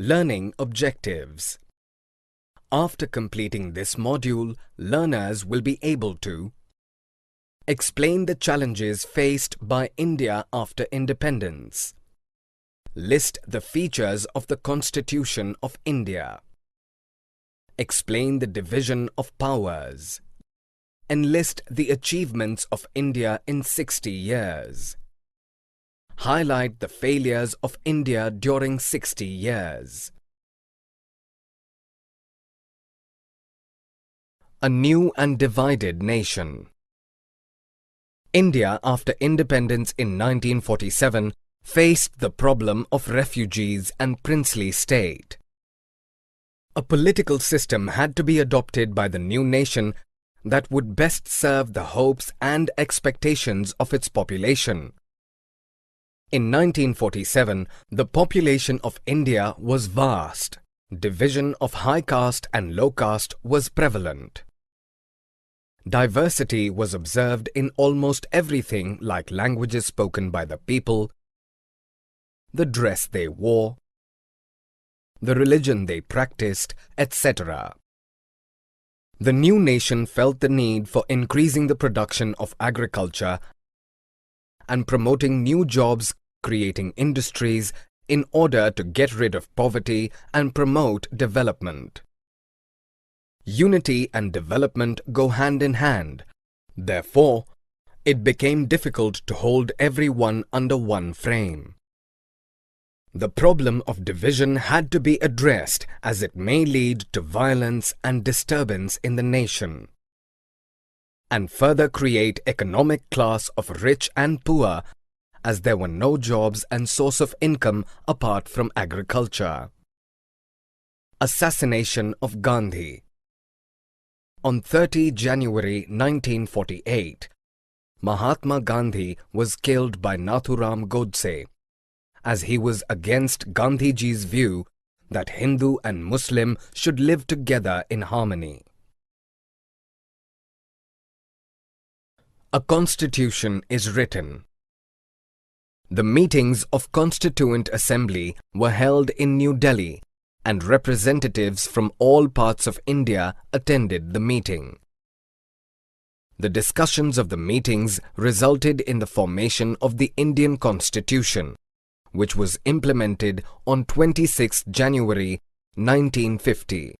Learning objectives. After completing this module, learners will be able to explain the challenges faced by India after independence. List the features of the Constitution of India. Explain the division of powers. Enlist the achievements of India in 60 years. Highlight the failures of India during 60 years. A new and divided nation. India, after independence in 1947, faced the problem of refugees and princely state. A political system had to be adopted by the new nation that would best serve the hopes and expectations of its population. In 1947, the population of India was vast. Division of high caste and low caste was prevalent. Diversity was observed in almost everything, like languages spoken by the people, the dress they wore, the religion they practiced, etc. The new nation felt the need for increasing the production of agriculture and promoting new jobs, creating industries in order to get rid of poverty and promote development. Unity and development go hand in hand. Therefore, it became difficult to hold everyone under one frame. The problem of division had to be addressed, as it may lead to violence and disturbance in the nation, and further create economic class of rich and poor, as there were no jobs and source of income apart from agriculture. Assassination of Gandhi. On 30 January 1948, Mahatma Gandhi was killed by Nathuram Godse, as he was against Gandhiji's view that Hindu and Muslim should live together in harmony. A constitution is written. The meetings of Constituent Assembly were held in New Delhi, and representatives from all parts of India attended the meeting. The discussions of the meetings resulted in the formation of the Indian Constitution, which was implemented on 26 January 1950.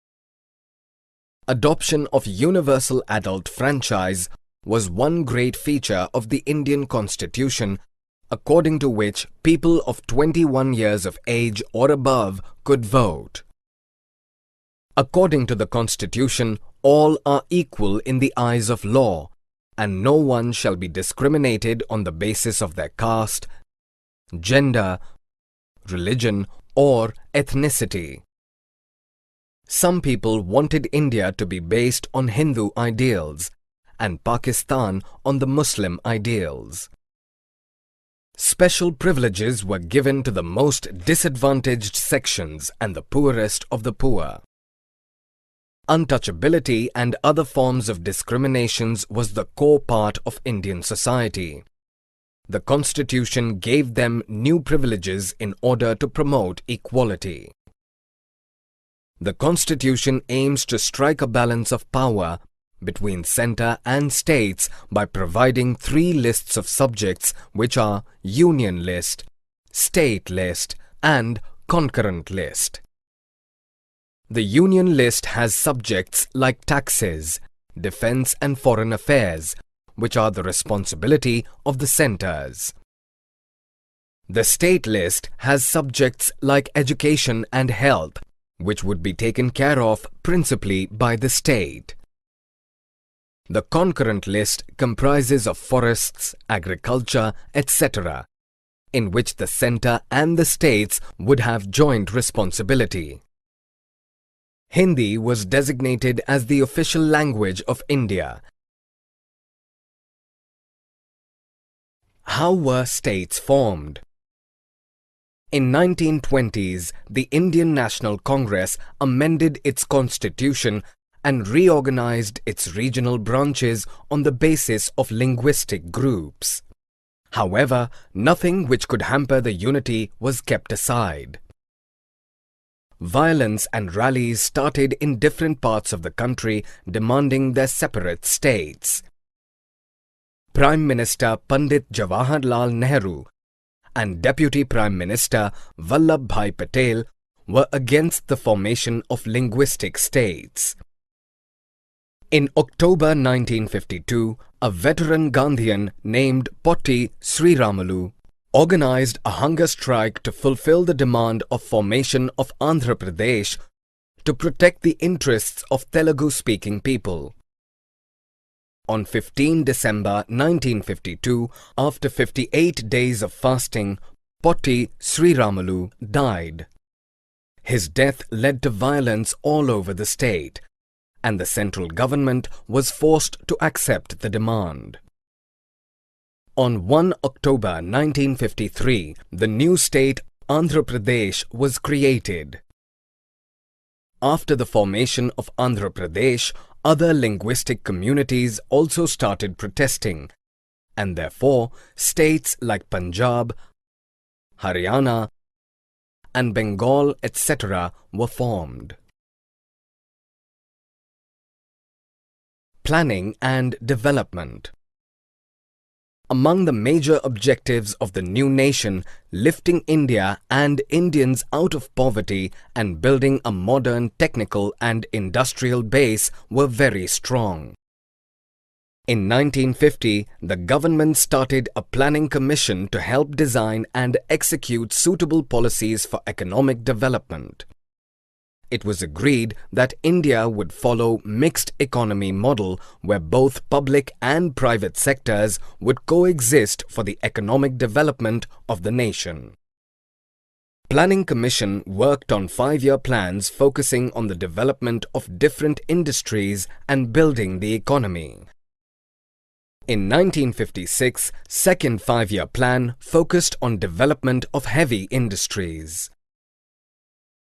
Adoption of universal adult franchise was one great feature of the Indian Constitution, according to which people of 21 years of age or above could vote. According to the Constitution, all are equal in the eyes of law, and no one shall be discriminated on the basis of their caste, gender, religion, or ethnicity. Some people wanted India to be based on Hindu ideals and Pakistan on the Muslim ideals. Special privileges were given to the most disadvantaged sections and the poorest of the poor. Untouchability and other forms of discriminations was the core part of Indian society. The Constitution gave them new privileges in order to promote equality. The Constitution aims to strike a balance of power between centre and states by providing 3 lists of subjects, which are Union List, State List and Concurrent List. The Union List has subjects like taxes, defence and foreign affairs, which are the responsibility of the centres. The State List has subjects like education and health, which would be taken care of principally by the state. The Concurrent List comprises of forests, agriculture, etc., in which the centre and the states would have joint responsibility. Hindi was designated as the official language of India. How were states formed? In 1920s, the Indian National Congress amended its constitution and reorganized its regional branches on the basis of linguistic groups. However, nothing which could hamper the unity was kept aside. violence and rallies started in different parts of the country demanding their separate states. Prime Minister Pandit Jawaharlal Nehru and Deputy Prime Minister Vallabhbhai Patel were against the formation of linguistic states. In October 1952, a veteran Gandhian named Potti Sriramalu organized a hunger strike to fulfill the demand of formation of Andhra Pradesh to protect the interests of Telugu-speaking people. On 15 December 1952, after 58 days of fasting, Potti Sriramalu died. His death led to violence all over the state, and the central government was forced to accept the demand. On 1 October 1953, the new state Andhra Pradesh was created. After the formation of Andhra Pradesh, other linguistic communities also started protesting, and therefore states like Punjab, Haryana, and Bengal, etc. were formed. Planning and development. Among the major objectives of the new nation, lifting India and Indians out of poverty and building a modern technical and industrial base were very strong. In 1950, the government started a planning commission to help design and execute suitable policies for economic development. It was agreed that India would follow mixed economy model where both public and private sectors would coexist for the economic development of the nation. Planning Commission worked on 5-year plans focusing on the development of different industries and building the economy. In 1956, second 5-year plan focused on development of heavy industries.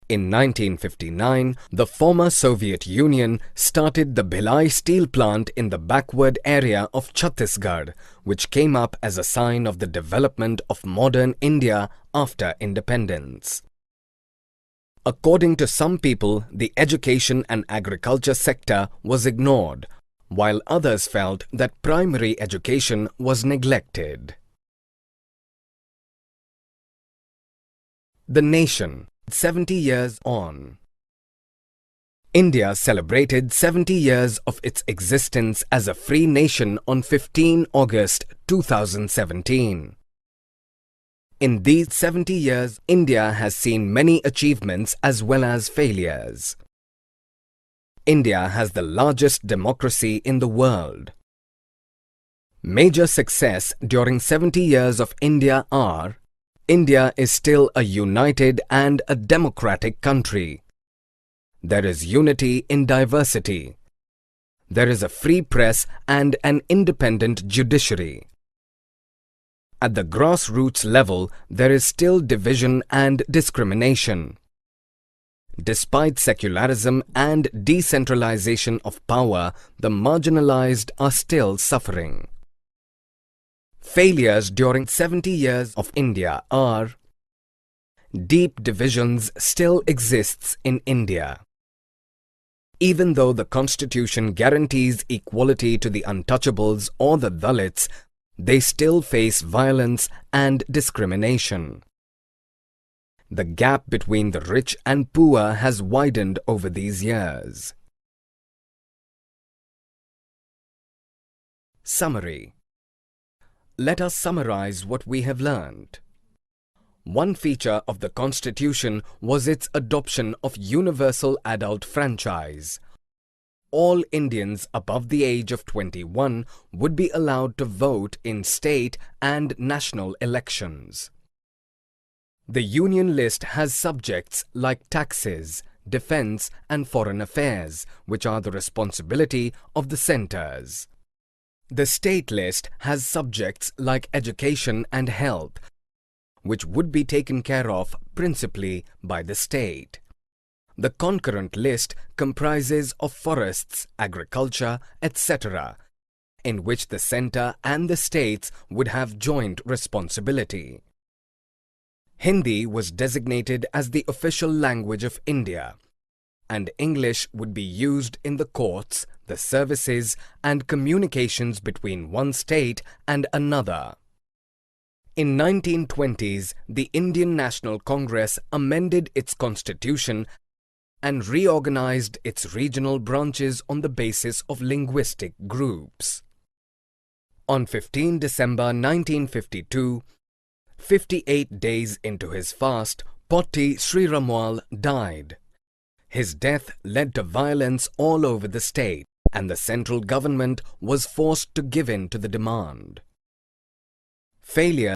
In 1959, the former Soviet Union started the Bhilai steel plant in the backward area of Chhattisgarh, which came up as a sign of the development of modern India after independence. According to some people, the education and agriculture sector was ignored, while others felt that primary education was neglected. The nation. 70 years on. India celebrated 70 years of its existence as a free nation on 15 August 2017. In these 70 years, India has seen many achievements as well as failures. India has the largest democracy in the world. Major success during 70 years of India are: India is still a united and a democratic country. There is unity in diversity. There is a free press and an independent judiciary. At the grassroots level, there is still division and discrimination. Despite secularism and decentralization of power, the marginalized are still suffering. Failures during 70 years of India are: deep divisions still exists in India. Even though the Constitution guarantees equality to the untouchables or the Dalits, they still face violence and discrimination. The gap between the rich and poor has widened over these years. Summary. Let us summarize what we have learned. One feature of the Constitution was its adoption of universal adult franchise. All Indians above the age of 21 would be allowed to vote in state and national elections. The Union list has subjects like taxes, defence and foreign affairs, which are the responsibility of the centres. The state list has subjects like education and health, which would be taken care of principally by the state. The concurrent list comprises of forests, agriculture, etc., in which the centre and the states would have joint responsibility. Hindi was designated as the official language of India, and English would be used in the courts, the services, and communications between one state and another. In 1920s, the Indian National Congress amended its constitution and reorganized its regional branches on the basis of linguistic groups. On 15 December 1952, 58 days into his fast, Potti Sriramal died. His death led to violence all over the state, and the central government was forced to give in to the demand. Failure